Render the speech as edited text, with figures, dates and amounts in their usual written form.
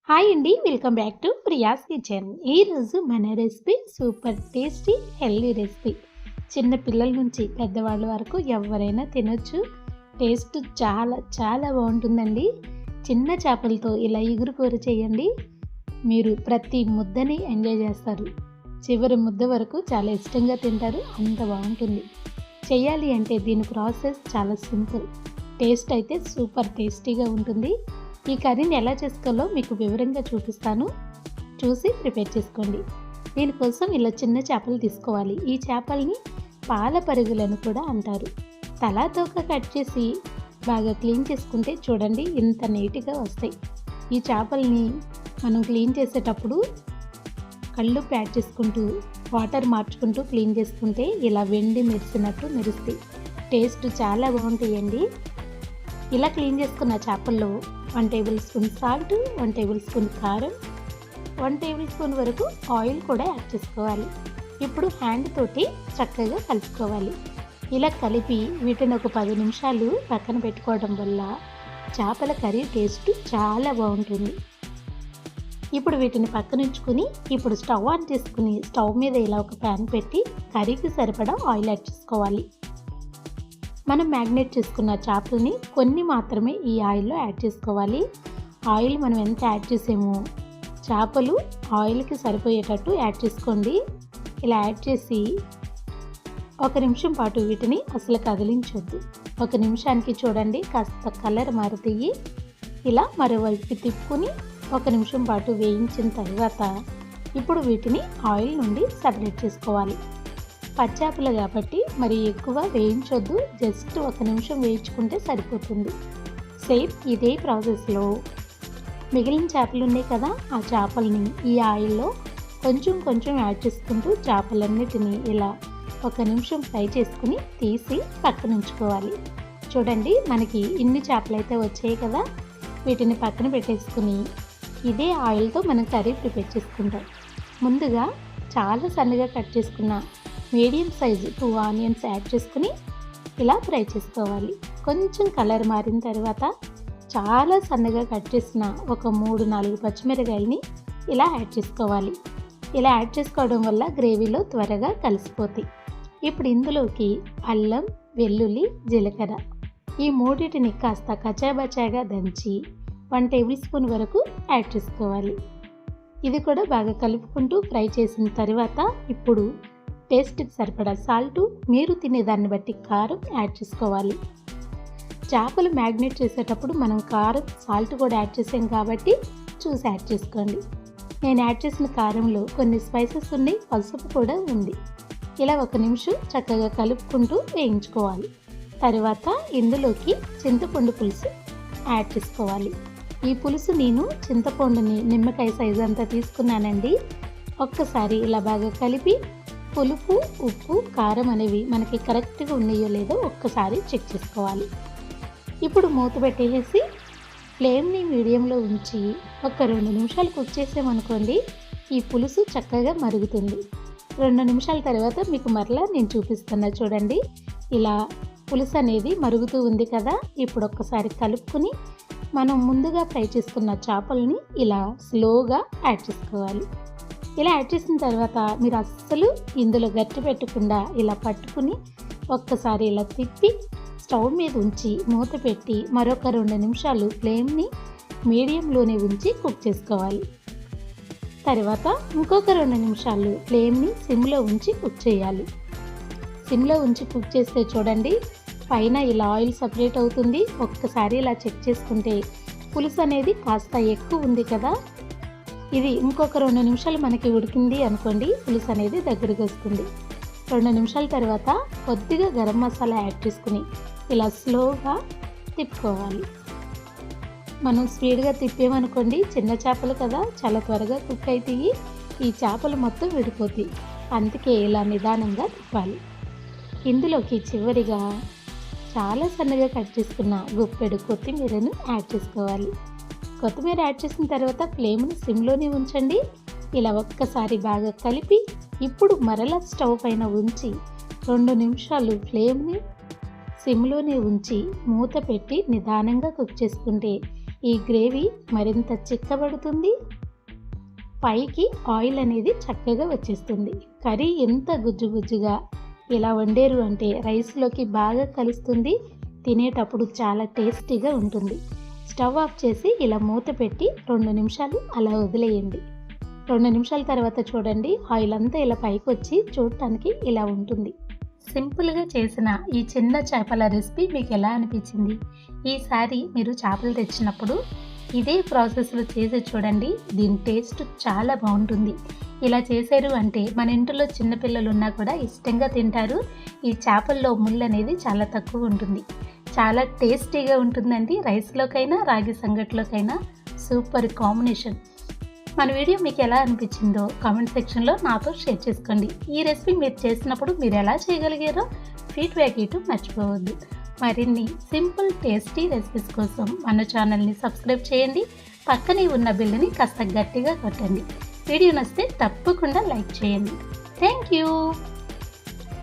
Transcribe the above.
Hi అండి. Welcome back to Priya's kitchen. ఈరోజు మన recipe super tasty healthy recipe. చిన్న పిల్లల నుంచి పెద్దవాళ్ళ వరకు ఎవరైనా తినొచ్చు. టేస్ట్ చాలా చాలా బాగుంటుందండి. చిన్న చేపలతో ఇలా ఇగురు కూర చేయండి. మీరు ప్రతి ముద్దని ఎంజాయ్ చేస్తారు. చివరి ముద్ద వరకు చాలా ఇష్టంగా తింటారు. అంత బాగుంటుంది. చేయాలి అంటే దీని ప్రాసెస్ చాలా సింపుల్. టేస్ట్ అయితే సూపర్ టేస్టీగా ఉంటుంది. ఈ కర్రీని ఎలా చేసుకోవాలో మీకు వివరంగా చూపిస్తాను. చూసి ప్రిపేర్ చేసుకోండి. దీనికోసం ఇలా చిన్న చేపలు తీసుకోవాలి. ఈ చేపల్ని పాల పరుగులను కూడా అంటారు. తలా తోక కట్ చేసి బాగా క్లీన్ చేసుకుంటే చూడండి ఇంత నీట్గా వస్తాయి. ఈ చేపల్ని మనం క్లీన్ చేసేటప్పుడు కళ్ళు యాడ్ చేసుకుంటూ వాటర్ మార్చుకుంటూ క్లీన్ చేసుకుంటే ఇలా వెండి మెరిసినట్టు మెరుస్తాయి. టేస్ట్ చాలా బాగుంటాయండి. ఇలా క్లీన్ చేసుకున్న చేపల్లో 1 table spoon salt, 1 table spoon కారం, 1 టేబుల్ స్పూన్ వరకు ఆయిల్ కూడా యాడ్ చేసుకోవాలి. ఇప్పుడు హ్యాండ్ తోటి చక్కగా కలుపుకోవాలి. ఇలా కలిపి వీటిని ఒక 10 నిమిషాలు పక్కన పెట్టుకోవడం వల్ల చేపల కర్రీ టేస్ట్ చాలా బాగుంటుంది. ఇప్పుడు వీటిని పక్కన ఉంచుకుని ఇప్పుడు స్టవ్ ఆన్ చేసుకుని స్టవ్ మీద ఇలా ఒక ప్యాన్ పెట్టి కర్రీకి సరిపడా ఆయిల్ యాడ్ చేసుకోవాలి. మనం మ్యాగ్నేట్ చేసుకున్న చేపలని కొన్ని మాత్రమే ఈ ఆయిల్లో యాడ్ చేసుకోవాలి. ఆయిల్ మనం ఎంత యాడ్ చేసామో చేపలు ఆయిల్కి సరిపోయేటట్టు యాడ్ చేసుకోండి. ఇలా యాడ్ చేసి 1 నిమిషం పాటు వీటిని అసలు కదిలించొద్దు. 1 నిమిషానికి చూడండి కాస్త కలర్ మారుతాయి. ఇలా మరోవైపుకి తిప్పుకొని 1 నిమిషం పాటు వేయించిన తర్వాత ఇప్పుడు వీటిని ఆయిల్ నుండి సపరేట్ చేసుకోవాలి. పచ్చేపలు కాబట్టి మరి ఎక్కువ వేయించొద్దు. జస్ట్ 1 నిమిషం వేయించుకుంటే సరిపోతుంది. సేమ్ ఇదే ప్రాసెస్లో మిగిలిన చేపలు ఉన్నాయి కదా, ఆ చేపల్ని ఈ ఆయిల్లో కొంచెం కొంచెం యాడ్ చేసుకుంటూ చేపలన్నిటినీ ఇలా 1 నిమిషం ఫ్రై చేసుకుని తీసి పక్కన ఉంచుకోవాలి. చూడండి మనకి ఇన్ని చేపలు అయితే వచ్చాయి కదా, వీటిని పక్కన పెట్టేసుకుని ఇదే ఆయిల్తో మనం కర్రీ ప్రిపేర్ చేసుకుంటాం. ముందుగా చాలా సన్నగా కట్ చేసుకున్న మీడియం సైజు 2 ఆనియన్స్ యాడ్ చేసుకుని ఇలా ఫ్రై చేసుకోవాలి. కొంచెం కలర్ మారిన తర్వాత చాలా సన్నగా కట్ చేసిన ఒక 3-4 పచ్చిమిరకాయలని ఇలా యాడ్ చేసుకోవాలి. ఇలా యాడ్ చేసుకోవడం వల్ల గ్రేవీలో త్వరగా కలిసిపోతాయి. ఇప్పుడు ఇందులోకి అల్లం, వెల్లుల్లి, జీలకర్ర ఈ మూడింటిని కాస్త కచ్చాబచ్చాగా దంచి 1 టేబుల్ స్పూన్ వరకు యాడ్ చేసుకోవాలి. ఇది కూడా బాగా కలుపుకుంటూ ఫ్రై చేసిన తర్వాత ఇప్పుడు టేస్ట్కి సరిపడా సాల్టు, మీరు తినేదాన్ని బట్టి కారం యాడ్ చేసుకోవాలి. చేపలు మ్యాగ్నేట్ చేసేటప్పుడు మనం కారం, సాల్ట్ కూడా యాడ్ చేసాం కాబట్టి చూసి యాడ్ చేసుకోండి. నేను యాడ్ చేసిన కారంలో కొన్ని స్పైసెస్ ఉన్నాయి, పసుపు కూడా ఉంది. ఇలా 1 నిమిషం చక్కగా కలుపుకుంటూ వేయించుకోవాలి. తర్వాత ఇందులోకి చింతపండు పులుసు యాడ్ చేసుకోవాలి. ఈ పులుసు నేను చింతపండుని నిమ్మకాయ సైజు అంతా తీసుకున్నానండి. ఒక్కసారి ఇలా బాగా కలిపి పులుపు, ఉప్పు, కారం అనేవి మనకి కరెక్ట్గా ఉన్నాయో లేదో ఒక్కసారి చెక్ చేసుకోవాలి. ఇప్పుడు మూత పెట్టేసి ఫ్లేమ్ని మీడియంలో ఉంచి ఒక 2 నిమిషాలు కుక్ చేసామనుకోండి, ఈ పులుసు చక్కగా మరుగుతుంది. 2 నిమిషాల తర్వాత మీకు మరలా నేను చూపిస్తున్నా చూడండి. ఇలా పులుసు అనేది మరుగుతూ ఉంది కదా, ఇప్పుడు ఒక్కసారి కలుపుకొని మనం ముందుగా ఫ్రై చేసుకున్న చేపల్ని ఇలా స్లోగా యాడ్ చేసుకోవాలి. ఇలా యాడ్ చేసిన తర్వాత మీరు అస్సలు ఇందులో గట్టి పెట్టకుండా ఇలా పట్టుకుని ఒక్కసారి ఇలా తిప్పి స్టవ్ మీద ఉంచి మూత పెట్టి మరొక 2 నిమిషాలు ఫ్లేమ్ని మీడియంలోనే ఉంచి కుక్ చేసుకోవాలి. తర్వాత ఇంకొక 2 నిమిషాలు ఫ్లేమ్ని సిమ్లో ఉంచి కుక్ చేయాలి. సిమ్లో ఉంచి కుక్ చేస్తే చూడండి పైన ఇలా ఆయిల్ సపరేట్ అవుతుంది. ఒక్కసారి ఇలా చెక్ చేసుకుంటే పులుసు అనేది కాస్త ఎక్కువ ఉంది కదా, ఇది ఇంకొక 2 నిమిషాలు మనకి ఉడికింది అనుకోండి, పులుసు అనేది దగ్గరికి వస్తుంది. 2 నిమిషాల తర్వాత కొద్దిగా గరం మసాలా యాడ్ చేసుకుని ఇలా స్లోగా తిప్పుకోవాలి. మనం స్పీడ్గా తిప్పామనుకోండి, చిన్న చేపలు కదా చాలా త్వరగా కుక్ అవుతాయి, ఈ చేపలు మొత్తం విడిపోతాయి. అందుకే ఇలా నిదానంగా తిప్పాలి. ఇందులోకి చివరిగా చాలా సన్నగా కట్ చేసుకున్న గుప్పెడు కొత్తిమీరను యాడ్ చేసుకోవాలి. కొత్తిమీర యాడ్ చేసిన తర్వాత ఫ్లేమ్ని సిమ్లోనే ఉంచండి. ఇలా ఒక్కసారి బాగా కలిపి ఇప్పుడు మరలా స్టవ్ పైన ఉంచి 2 నిమిషాలు ఫ్లేమ్ని సిమ్లోనే ఉంచి మూత పెట్టి నిదానంగా కుక్ చేసుకుంటే ఈ గ్రేవీ మరింత చిక్కబడుతుంది, పైకి ఆయిల్ అనేది చక్కగా వచ్చేస్తుంది. కర్రీ ఎంత గుజ్జు గుజ్జుగా ఇలా వండారు అంటే రైస్లోకి బాగా కలుస్తుంది, తినేటప్పుడు చాలా టేస్టీగా ఉంటుంది. స్టవ్ ఆఫ్ చేసి ఇలా మూత పెట్టి 2 నిమిషాలు అలా వదిలేయండి. 2 నిమిషాల తర్వాత చూడండి, ఆయిల్ అంతా ఇలా పైకి వచ్చి చూడటానికి ఇలా ఉంటుంది. సింపుల్గా చేసిన ఈ చిన్న చేపల రెసిపీ మీకు ఎలా అనిపించింది? ఈసారి మీరు చేపలు తెచ్చినప్పుడు ఇదే ప్రాసెస్లో చేసి చూడండి, దీని టేస్ట్ చాలా బాగుంటుంది. ఇలా చేశారు అంటే మన ఇంట్లో చిన్నపిల్లలు ఉన్నా కూడా ఇష్టంగా తింటారు. ఈ చేపల్లో ముళ్ళు అనేది చాలా తక్కువ ఉంటుంది, చాలా టేస్టీగా ఉంటుందండి. రైస్లోకైనా రాగి సంగట్లోకైనా సూపర్ కాంబినేషన్. మన వీడియో మీకు ఎలా అనిపించిందో కామెంట్ సెక్షన్లో నాతో షేర్ చేసుకోండి. ఈ రెసిపీ మీరు చేసినప్పుడు మీరు ఎలా చేయగలిగారో ఫీడ్బ్యాక్ ఇవ్వడం మర్చిపోవద్దు. మరిన్ని సింపుల్ టేస్టీ రెసిపీస్ కోసం మన ఛానల్ని సబ్స్క్రైబ్ చేయండి. పక్కనే ఉన్న బెల్ని కాస్త గట్టిగా కొట్టండి. వీడియో నచ్చితే తప్పకుండా లైక్ చేయండి. Thank you.